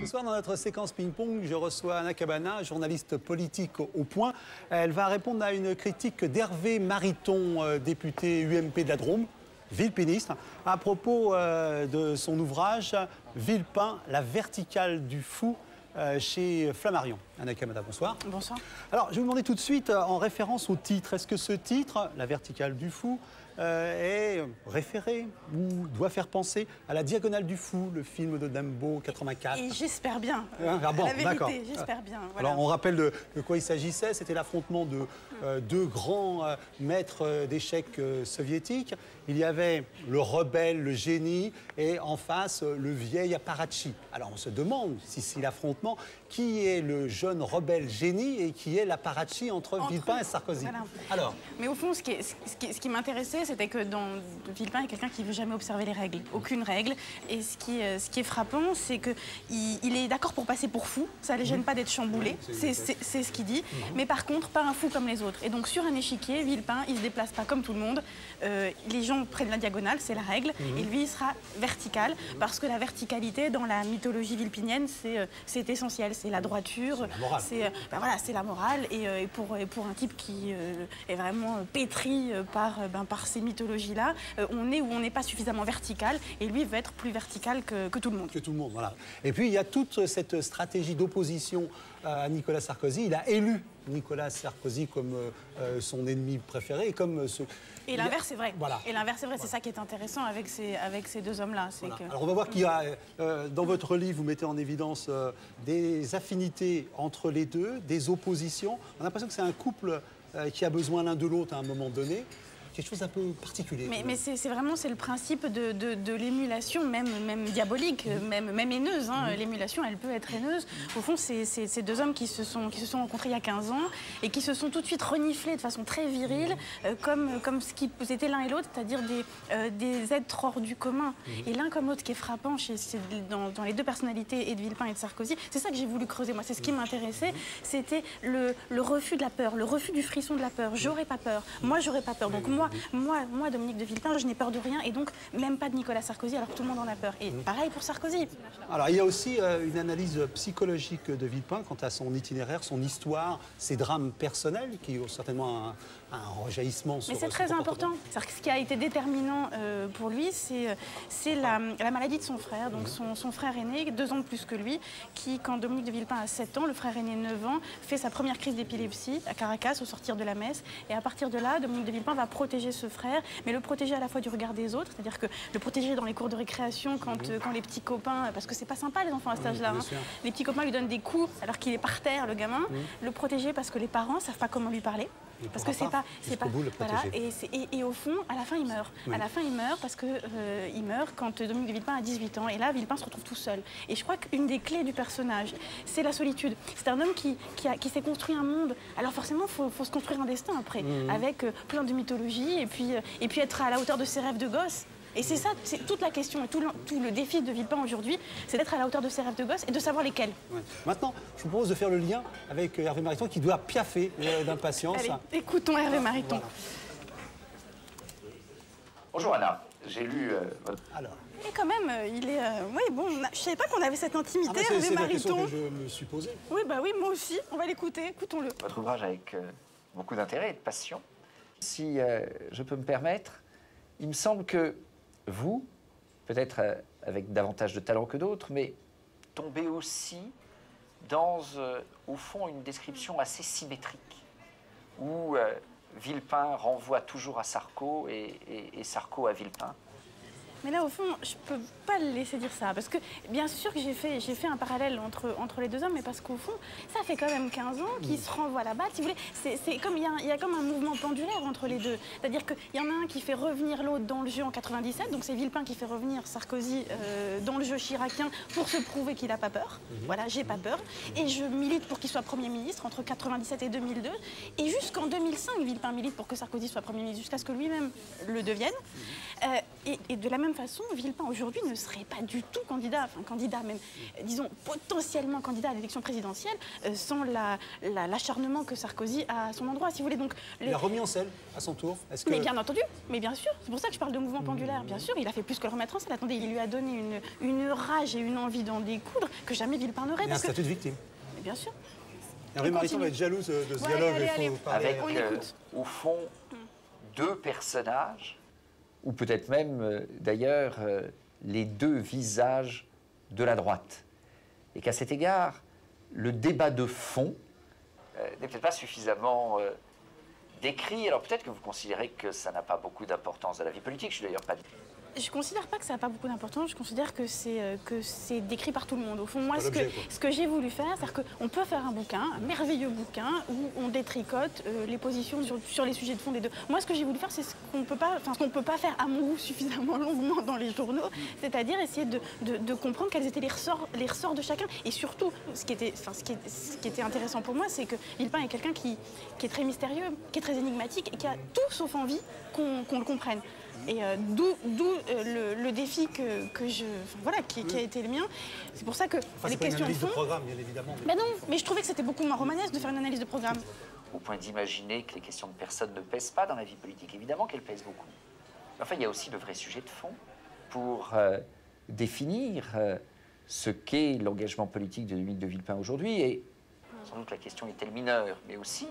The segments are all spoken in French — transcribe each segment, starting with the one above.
Ce soir, dans notre séquence ping-pong, je reçois Anna Cabana, journaliste politique au Point. Elle va répondre à une critique d'Hervé Mariton, député UMP de la Drôme, villepiniste, à propos de son ouvrage « Villepin, la verticale du fou » chez Flammarion. Anna Cabana, bonsoir. Bonsoir. Alors, je vais vous demander tout de suite, en référence au titre, est-ce que ce titre, La verticale du fou, est référé ou doit faire penser à La Diagonale du Fou, le film de Dumbo 84? Et j'espère bien. Ah bon, la d'accord. vérité, j'espère bien. Voilà. Alors, on rappelle de quoi il s'agissait. C'était l'affrontement de deux grands maîtres d'échecs soviétiques. Il y avait le rebelle, le génie, et en face, le vieil apparatchik. Alors, on se demande, si l'affrontement, qui est le jeune rebelle génie et qui est l'apparatchik entre Villepin et Sarkozy. Voilà. Alors, mais au fond, ce qui m'intéressait, c'était que Villepin est quelqu'un qui ne veut jamais observer les règles, aucune règle. Et ce qui est frappant, c'est qu'il est d'accord pour passer pour fou, ça ne les gêne pas d'être chamboulé, c'est ce qu'il dit, mais par contre, pas un fou comme les autres. Et donc sur un échiquier, Villepin, il ne se déplace pas comme tout le monde, les gens prennent la diagonale, c'est la règle, et lui, il sera vertical, parce que la verticalité, dans la mythologie villepinienne, c'est essentiel, c'est la droiture, c'est la morale, et pour un type qui est vraiment pétri par ces mythologies-là, on est ou on n'est pas suffisamment vertical, et lui veut être plus vertical que tout le monde. Que tout le monde, voilà. Et puis, il y a toute cette stratégie d'opposition à Nicolas Sarkozy. Il a élu Nicolas Sarkozy comme son ennemi préféré et comme Et l'inverse, c'est vrai. Voilà. Et l'inverse, c'est vrai. Voilà. C'est ça qui est intéressant avec ces deux hommes-là. Voilà. Alors, on va voir qu'il y a, dans votre livre, vous mettez en évidence des affinités entre les deux, des oppositions. On a l'impression que c'est un couple qui a besoin l'un de l'autre à un moment donné. Quelque chose d'un peu particulier. Mais c'est vraiment le principe de l'émulation, même diabolique, même haineuse. Hein. L'émulation, elle peut être haineuse. Au fond, c'est ces deux hommes qui se sont rencontrés il y a 15 ans et qui se sont tout de suite reniflés de façon très virile, comme ce qu'ils étaient l'un et l'autre, c'est-à-dire des êtres hors du commun. Et l'un comme l'autre, qui est frappant dans les deux personnalités, et de Villepin et de Sarkozy, c'est ça que j'ai voulu creuser. Moi, c'est ce qui m'intéressait, c'était le refus de la peur, le refus du frisson de la peur. J'aurais pas peur. Moi, j'aurais pas peur. Donc moi, Dominique de Villepin, je n'ai peur de rien, et donc même pas de Nicolas Sarkozy, alors que tout le monde en a peur. Et pareil pour Sarkozy. Alors, il y a aussi une analyse psychologique de Villepin quant à son itinéraire, son histoire, ses drames personnels, qui ont certainement un rejaillissement sur. Mais c'est très important. Ce qui a été déterminant pour lui, c'est la maladie de son frère, donc son frère aîné, 2 ans de plus que lui, qui, quand Dominique de Villepin a 7 ans, le frère aîné 9 ans, fait sa première crise d'épilepsie à Caracas au sortir de la messe. Et à partir de là, Dominique de Villepin va protéger ce frère, mais le protéger à la fois du regard des autres, c'est-à-dire que le protéger dans les cours de récréation quand les petits copains, parce que c'est pas sympa les enfants à cet âge-là, hein, les petits copains lui donnent des coups alors qu'il est par terre, le gamin, le protéger parce que les parents savent pas comment lui parler. Parce que c'est pas voilà, et au fond, à la fin, il meurt. À la fin, il meurt parce que il meurt quand Dominique de Villepin a 18 ans. Et là, Villepin se retrouve tout seul. Et je crois qu'une des clés du personnage, c'est la solitude. C'est un homme qui s'est construit un monde. Alors forcément, faut se construire un destin après, avec plein de mythologies, et puis être à la hauteur de ses rêves de gosse. Et c'est ça, c'est toute la question et tout le défi de Villepin aujourd'hui, c'est d'être à la hauteur de ses rêves de gosse et de savoir lesquels. Ouais. Maintenant, je vous propose de faire le lien avec Hervé Mariton qui doit piaffer d'impatience. Allez, écoutons Hervé Mariton. Voilà. Bonjour Anna, j'ai lu votre... Alors. Et quand même, il est... oui, bon, je savais pas qu'on avait cette intimité, Hervé Mariton. C'est la question que je me suis posée. Oui, bah oui, moi aussi. On va l'écouter, écoutons-le. Votre ouvrage avec beaucoup d'intérêt et de passion. Si je peux me permettre, il me semble que vous, peut-être avec davantage de talent que d'autres, mais tombez aussi dans, au fond, une description assez symétrique, où Villepin renvoie toujours à Sarko et Sarko à Villepin. Mais là, au fond, je peux pas le laisser dire ça. Parce que, bien sûr que j'ai fait un parallèle entre les deux hommes, mais parce qu'au fond, ça fait quand même 15 ans qu'ils se renvoient la balle. Si vous voulez, c'est comme, il y a comme un mouvement pendulaire entre les deux. C'est-à-dire qu'il y en a un qui fait revenir l'autre dans le jeu en 97, donc c'est Villepin qui fait revenir Sarkozy dans le jeu chiracien pour se prouver qu'il n'a pas peur. Voilà, j'ai pas peur. Et je milite pour qu'il soit Premier ministre entre 97 et 2002. Et jusqu'en 2005, Villepin milite pour que Sarkozy soit Premier ministre, jusqu'à ce que lui-même le devienne. Et de la même façon, Villepin aujourd'hui ne serait pas du tout candidat, enfin candidat même, disons potentiellement candidat à l'élection présidentielle, sans l'acharnement que Sarkozy a à son endroit, si vous voulez. Donc, Il a remis en selle à son tour. Mais bien entendu, mais bien sûr. C'est pour ça que je parle de mouvement pendulaire. Bien sûr, il a fait plus que le remettre en selle. Attendez, il lui a donné une rage et une envie d'en découdre que jamais Villepin n'aurait. Il y a un statut de victime. Mais bien sûr. Hervé Mariton va être jalouse de ce dialogue. Allez. Avec, au fond, deux personnages, ou peut-être même, d'ailleurs, les deux visages de la droite. Et qu'à cet égard, le débat de fond n'est peut-être pas suffisamment décrit. Alors peut-être que vous considérez que ça n'a pas beaucoup d'importance dans la vie politique. Je suis d'ailleurs pas... Je ne considère pas que ça n'a pas beaucoup d'importance, je considère que c'est décrit par tout le monde. Au fond, moi, ce que j'ai voulu faire, c'est qu'on peut faire un bouquin, un merveilleux bouquin, où on détricote les positions sur les sujets de fond des deux. Moi, ce que j'ai voulu faire, c'est ce qu'on peut pas faire à mon goût suffisamment longuement dans les journaux, c'est-à-dire essayer de comprendre quels étaient les ressorts de chacun. Et surtout, ce qui était intéressant pour moi, c'est que Villepin est quelqu'un qui est très mystérieux, qui est très énigmatique, et qui a tout sauf envie qu'on le comprenne. Et d'où le défi qui a été le mien. C'est pour ça que les questions de fond... de programme, bien évidemment. Ben non, mais je trouvais que c'était beaucoup moins romanesque de faire une analyse de programme. Au point d'imaginer que les questions de personne ne pèsent pas dans la vie politique. Évidemment qu'elles pèsent beaucoup. Mais enfin, il y a aussi de vrais sujets de fond pour définir ce qu'est l'engagement politique de Dominique de Villepin aujourd'hui. Et sans doute la question est-elle mineure, mais aussi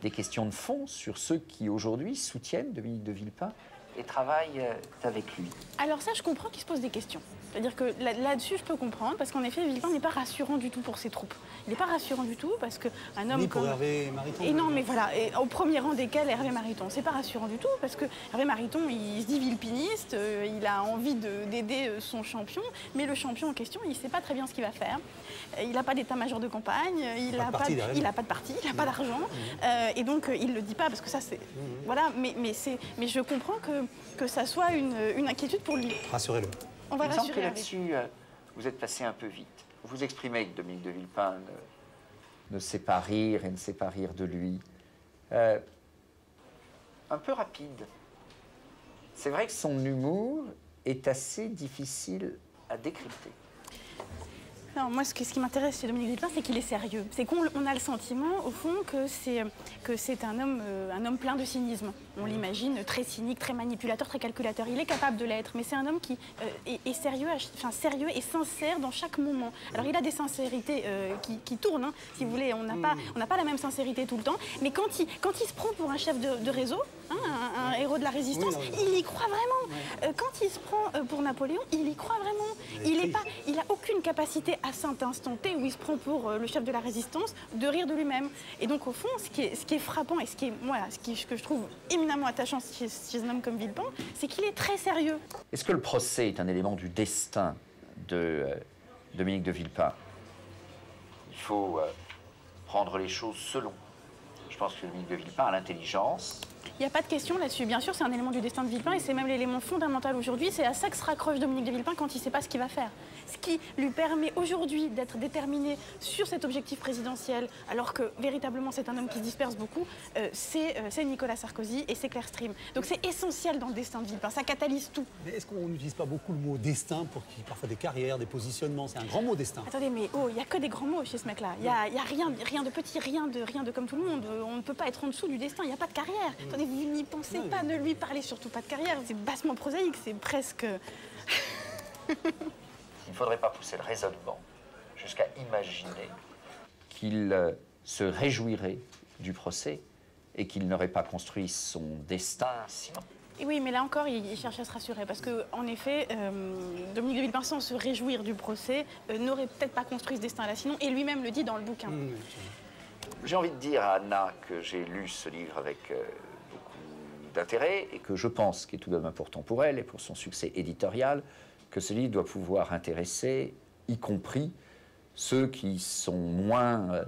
des questions de fond sur ceux qui aujourd'hui soutiennent Dominique de Villepin et travaille avec lui. Alors ça, je comprends qu'il se pose des questions. C'est-à-dire que là-dessus, je peux comprendre, parce qu'en effet, Villepin n'est pas rassurant du tout pour ses troupes. Il n'est pas rassurant du tout, parce qu'un homme Ni pour comme... Hervé Mariton. Et non, mais voilà, et au premier rang desquels Hervé Mariton. C'est pas rassurant du tout, parce que Hervé Mariton, il se dit villepiniste, il a envie d'aider son champion, mais le champion en question, il ne sait pas très bien ce qu'il va faire. Il n'a pas d'état-major de campagne, il n'a pas de parti, il n'a pas d'argent, et donc il ne le dit pas, parce que ça, c'est... Voilà, mais je comprends que ça soit une inquiétude pour lui. Rassurez-le. On va il me semble que rassurer. là-dessus, vous êtes passé un peu vite. Vous exprimez que Dominique de Villepin ne sait pas rire et ne sait pas rire de lui. Un peu rapide. C'est vrai que son humour est assez difficile à décrypter. Non, moi, ce qui m'intéresse chez Dominique Villepin, c'est qu'il est sérieux. C'est qu'on a le sentiment, au fond, que c'est un homme plein de cynisme. On l'imagine très cynique, très manipulateur, très calculateur. Il est capable de l'être, mais c'est un homme qui est sérieux, sérieux et sincère dans chaque moment. Alors, il a des sincérités qui tournent, hein, si vous voulez. On n'a pas la même sincérité tout le temps. Mais quand il se prend pour un chef de réseau, hein, un héros de la résistance, il y croit vraiment. Quand il se prend pour Napoléon, il y croit vraiment. Il n'a aucune capacité à cet instant T où il se prend pour le chef de la résistance de rire de lui-même. Et donc, au fond, ce qui est frappant et ce que je trouve éminemment attachant chez un homme comme Villepin, c'est qu'il est très sérieux. Est-ce que le procès est un élément du destin de Dominique de Villepin? Il faut prendre les choses selon. Je pense que Dominique de Villepin a l'intelligence. Il n'y a pas de question là-dessus. Bien sûr, c'est un élément du destin de Villepin et c'est même l'élément fondamental aujourd'hui. C'est à ça que se raccroche Dominique de Villepin quand il ne sait pas ce qu'il va faire. Ce qui lui permet aujourd'hui d'être déterminé sur cet objectif présidentiel, alors que véritablement c'est un homme qui se disperse beaucoup, c'est Nicolas Sarkozy et c'est Claire Stream. Donc c'est essentiel dans le destin de Villepin. Ça catalyse tout. Mais est-ce qu'on n'utilise pas beaucoup le mot destin pour qu'il y ait parfois des carrières, des positionnements? C'est un grand mot, destin. Attendez, mais il n'y a que des grands mots chez ce mec-là. Il n'y a rien de petit, rien de comme tout le monde. On ne peut pas être en dessous du destin. Il n'y a pas de carrière. Attendez, vous n'y pensez pas. Ne lui parlez surtout pas de carrière. C'est bassement prosaïque. C'est presque... Il ne faudrait pas pousser le raisonnement jusqu'à imaginer qu'il se réjouirait du procès et qu'il n'aurait pas construit son destin sinon. Et oui, mais là encore, il cherche à se rassurer parce qu'en effet, Dominique de Villepin, sans se réjouir du procès, n'aurait peut-être pas construit ce destin-là sinon, et lui-même le dit dans le bouquin. J'ai envie de dire à Anna que j'ai lu ce livre avec beaucoup d'intérêt et que je pense qu'il est tout de même important pour elle et pour son succès éditorial, que ce livre doit pouvoir intéresser, y compris ceux qui sont moins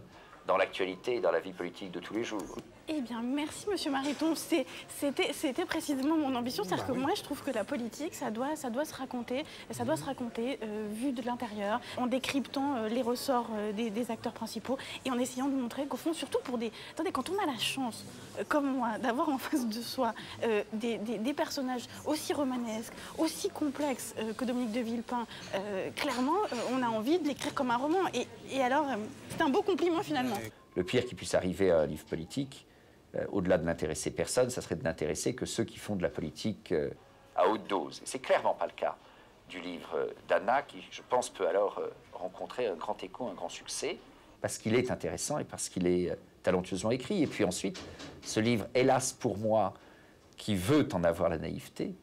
dans l'actualité et dans la vie politique de tous les jours. Eh bien, merci Monsieur Mariton. C'était précisément mon ambition. C'est-à-dire que moi, je trouve que la politique, ça doit se raconter. Et ça doit se raconter vu de l'intérieur, en décryptant les ressorts des acteurs principaux et en essayant de montrer qu'au fond, surtout pour des... Attendez, quand on a la chance, comme moi, d'avoir en face de soi des personnages aussi romanesques, aussi complexes que Dominique de Villepin, clairement, on a envie de l'écrire comme un roman. Et alors, c'est un beau compliment finalement. Le pire qui puisse arriver à un livre politique, au-delà de n'intéresser personne, ça serait de n'intéresser que ceux qui font de la politique à haute dose. Et c'est clairement pas le cas du livre d'Anna, qui, je pense, peut alors rencontrer un grand écho, un grand succès, parce qu'il est intéressant et parce qu'il est talentueusement écrit. Et puis ensuite, ce livre, hélas pour moi, qui veut en avoir la naïveté,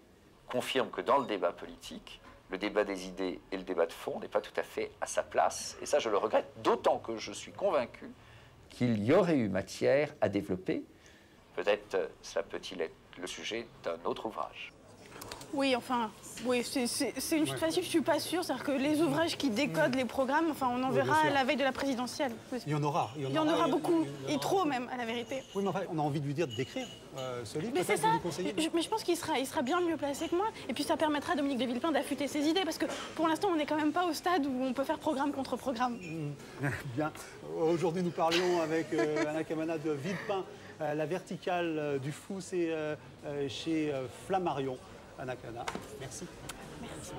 confirme que dans le débat politique, le débat des idées et le débat de fond n'est pas tout à fait à sa place. Et ça, je le regrette, d'autant que je suis convaincu qu'il y aurait eu matière à développer. Peut-être cela peut-il être le sujet d'un autre ouvrage. Oui, enfin, oui, c'est une chute facile, je ne suis pas sûre. C'est-à-dire que les ouvrages qui décodent les programmes, enfin, on en verra à la veille de la présidentielle. Il y en aura. Il y en aura beaucoup, et trop même, à la vérité. Oui, mais enfin, on a envie de lui dire d'écrire ce livre. Mais c'est ça, mais je pense qu'il sera bien mieux placé que moi. Et puis ça permettra à Dominique de Villepin d'affûter ses idées, parce que pour l'instant, on n'est quand même pas au stade où on peut faire programme contre programme. Bien. Aujourd'hui, nous parlions avec Anna Kamana de Villepin, La verticale du fou, c'est chez Flammarion. Anna Kamana, merci. Merci.